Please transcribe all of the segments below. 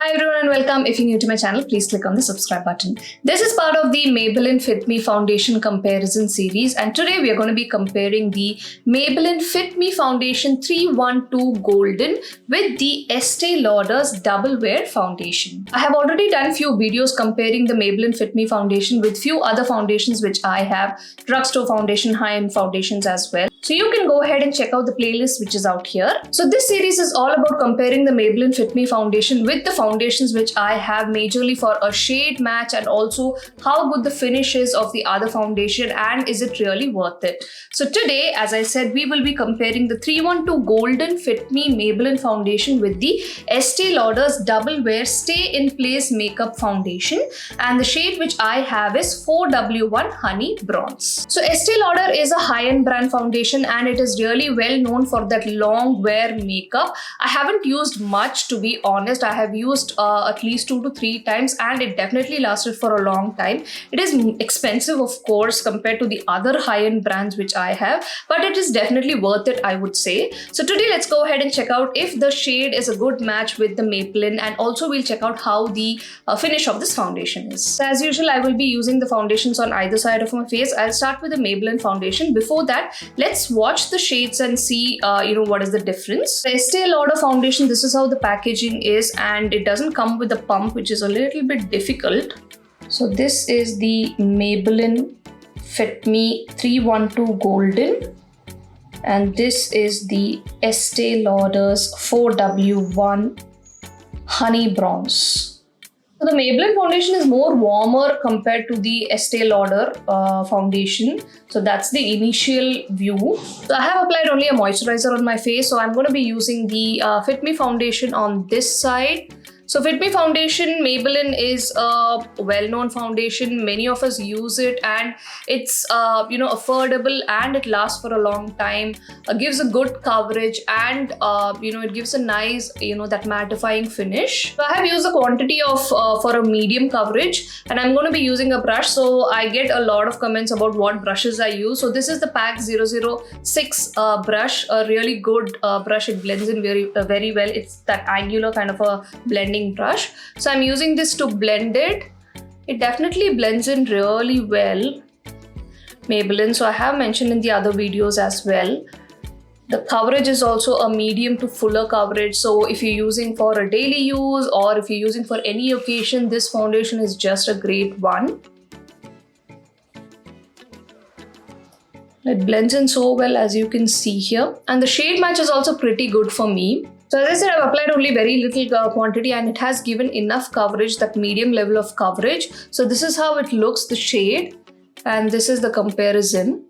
Hi everyone and welcome. If you're new to my channel, please click on the subscribe button. This is part of the Maybelline Fit Me foundation comparison series, and today we are going to be comparing the Maybelline Fit Me foundation 312 Golden with the Estee Lauder's Double Wear foundation. I have already done few videos comparing the Maybelline Fit Me foundation with few other foundations which I have, drugstore foundation, high-end foundations as well. So you can go ahead and check out the playlist which is out here. So this series is all about comparing the Maybelline Fit Me foundation with the foundations which I have majorly for a shade match, and also how good the finish is of the other foundation and is it really worth it. So today, as I said, we will be comparing the 312 Golden Fit Me Maybelline foundation with the Estee Lauder's Double Wear Stay in Place Makeup Foundation, and the shade which I have is 4W1 Honey Bronze. So Estee Lauder is a high-end brand foundation and it is really well known for that long wear makeup. I haven't used much, to be honest. I have used at least 2 to 3 times and it definitely lasted for a long time. It is expensive, of course, compared to the other high-end brands which I have, but it is definitely worth it, I would say. So today let's go ahead and check out if the shade is a good match with the Maybelline, and also we'll check out how the finish of this foundation is. So as usual, I will be using the foundations on either side of my face. I'll start with the Maybelline foundation. Before that, let's watch the shades and see what is the difference. The Estee Lauder foundation, this is how the packaging is, and it doesn't come with a pump, which is a little bit difficult. So this is the Maybelline Fit Me 312 Golden, and this is the Estee Lauder's 4W1 Honey Bronze. So the Maybelline foundation is more warmer compared to the Estee Lauder foundation. So that's the initial view. So I have applied only a moisturizer on my face. So I'm going to be using the Fit Me foundation on this side. So Fit Me foundation, Maybelline is a well-known foundation. Many of us use it and it's affordable and it lasts for a long time. Gives a good coverage and it gives a nice that mattifying finish. So I have used a quantity of for a medium coverage, and I'm going to be using a brush. So I get a lot of comments about what brushes I use. So this is the Pack 006 brush, a really good brush. It blends in very well. It's that angular kind of a blending brush. So I'm using this to blend it. It definitely blends in really well, Maybelline. So I have mentioned in the other videos as well. The coverage is also a medium to fuller coverage. So if you're using for a daily use or if you're using for any occasion, this foundation is just a great one. It blends in so well, as you can see here. And the shade match is also pretty good for me. So as I said, I've applied only very little quantity and it has given enough coverage, that medium level of coverage. So this is how it looks, the shade, and this is the comparison.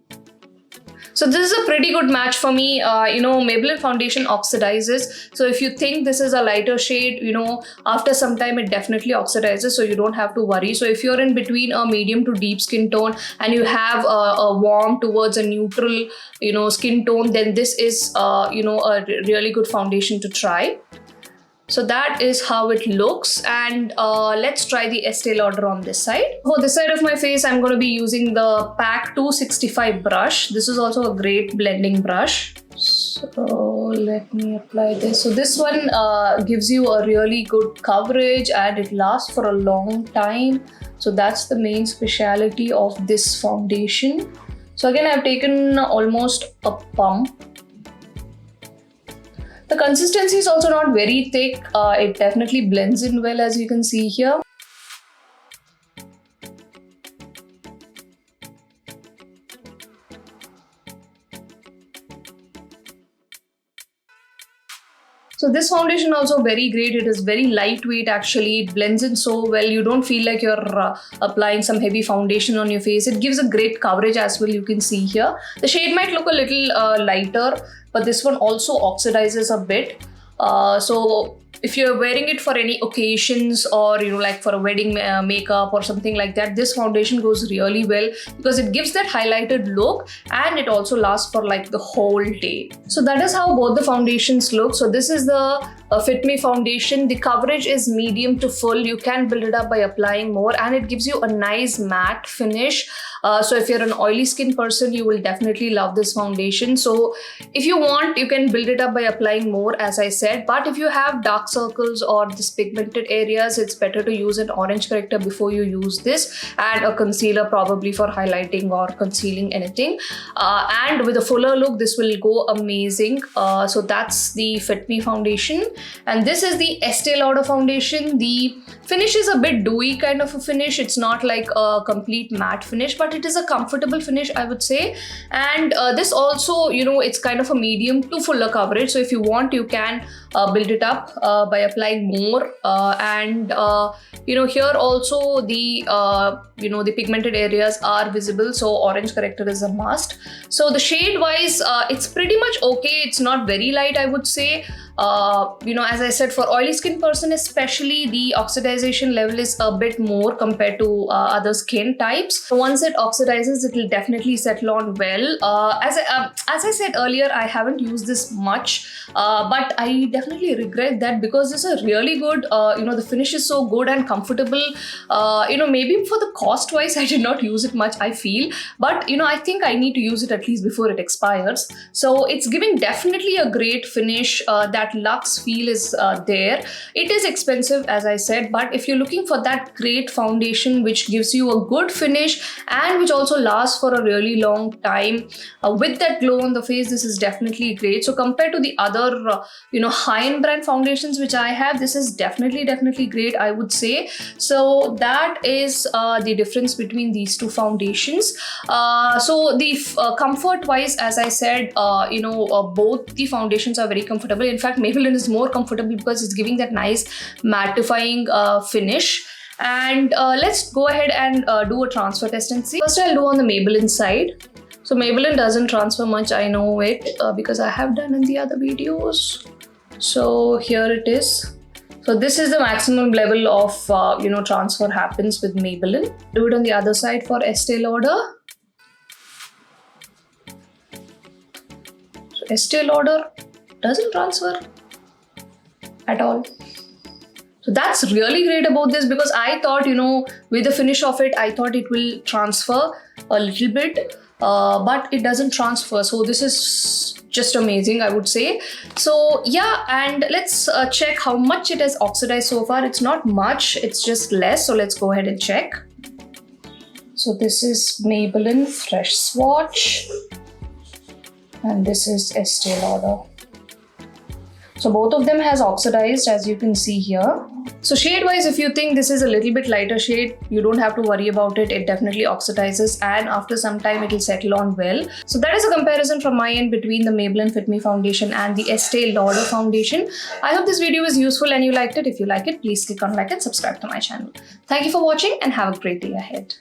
So this is a pretty good match for me. Maybelline foundation oxidizes. So if you think this is a lighter shade, after some time it definitely oxidizes. So you don't have to worry. So if you're in between a medium to deep skin tone and you have a warm towards a neutral, skin tone, then this is, a really good foundation to try. So that is how it looks, and let's try the Estee Lauder on this side. For this side of my face, I'm going to be using the Pack 265 brush. This is also a great blending brush. So let me apply this. So this one gives you a really good coverage and it lasts for a long time. So that's the main speciality of this foundation. So again, I've taken almost a pump. The consistency is also not very thick. It definitely blends in well, as you can see here. So this foundation also very great. It is very lightweight actually. It blends in so well. You don't feel like you're applying some heavy foundation on your face. It gives a great coverage as well, you can see here. The shade might look a little lighter, but this one also oxidizes a bit. So if you're wearing it for any occasions or like for a wedding makeup or something like that, this foundation goes really well because it gives that highlighted look and it also lasts for like the whole day. So that is how both the foundations look. So this is the Fit Me foundation. The coverage is medium to full. You can build it up by applying more, and it gives you a nice matte finish. So if you're an oily skin person, you will definitely love this foundation. So if you want, you can build it up by applying more, as I said. But if you have dark circles or this pigmented areas, it's better to use an orange corrector before you use this, and a concealer probably for highlighting or concealing anything. And with a fuller look, this will go amazing. So that's the Fit Me foundation, and this is the Estee Lauder foundation. The finish is a bit dewy kind of a finish. It's not like a complete matte finish, but it is a comfortable finish, I would say. And this also, it's kind of a medium to fuller coverage. So if you want, you can build it up by applying more. And here also the pigmented areas are visible, so orange corrector is a must. So the shade wise, it's pretty much okay. It's not very light, I would say. As I said, for oily skin person especially, the oxidization level is a bit more compared to other skin types. So once it oxidizes, it will definitely settle on well. As I said earlier, I haven't used this much, but I definitely regret that, because this is really good. The finish is so good and comfortable. Maybe for the cost wise, I did not use it much, I feel, but I think I need to use it at least before it expires. So it's giving definitely a great finish. That luxe feel is there. It is expensive, as I said, but if you're looking for that great foundation which gives you a good finish and which also lasts for a really long time with that glow on the face, this is definitely great. So compared to the other high-end brand foundations which I have, this is definitely great, I would say. So that is the difference between these two foundations. So the comfort wise, as I said, both the foundations are very comfortable. In fact, Maybelline is more comfortable because it's giving that nice mattifying finish. And let's go ahead and do a transfer test and see. First, I'll do on the Maybelline side. So Maybelline doesn't transfer much, I know it, because I have done in the other videos. So here it is. So this is the maximum level of transfer happens with Maybelline. Do it on the other side for Estee Lauder. So Estee Lauder doesn't transfer at all. So that's really great about this, because I thought, with the finish of it, I thought it will transfer a little bit, but it doesn't transfer. So this is just amazing, I would say. So yeah, and let's check how much it has oxidized so far. It's not much, it's just less. So let's go ahead and check. So this is Maybelline Fresh Swatch, and this is Estee Lauder. So both of them has oxidized, as you can see here. So shade wise, if you think this is a little bit lighter shade, you don't have to worry about it. It definitely oxidizes, and after some time it will settle on well. So that is a comparison from my end between the Maybelline Fit Me foundation and the Estee Lauder foundation. I hope this video was useful and you liked it. If you like it, please click on like and subscribe to my channel. Thank you for watching and have a great day ahead.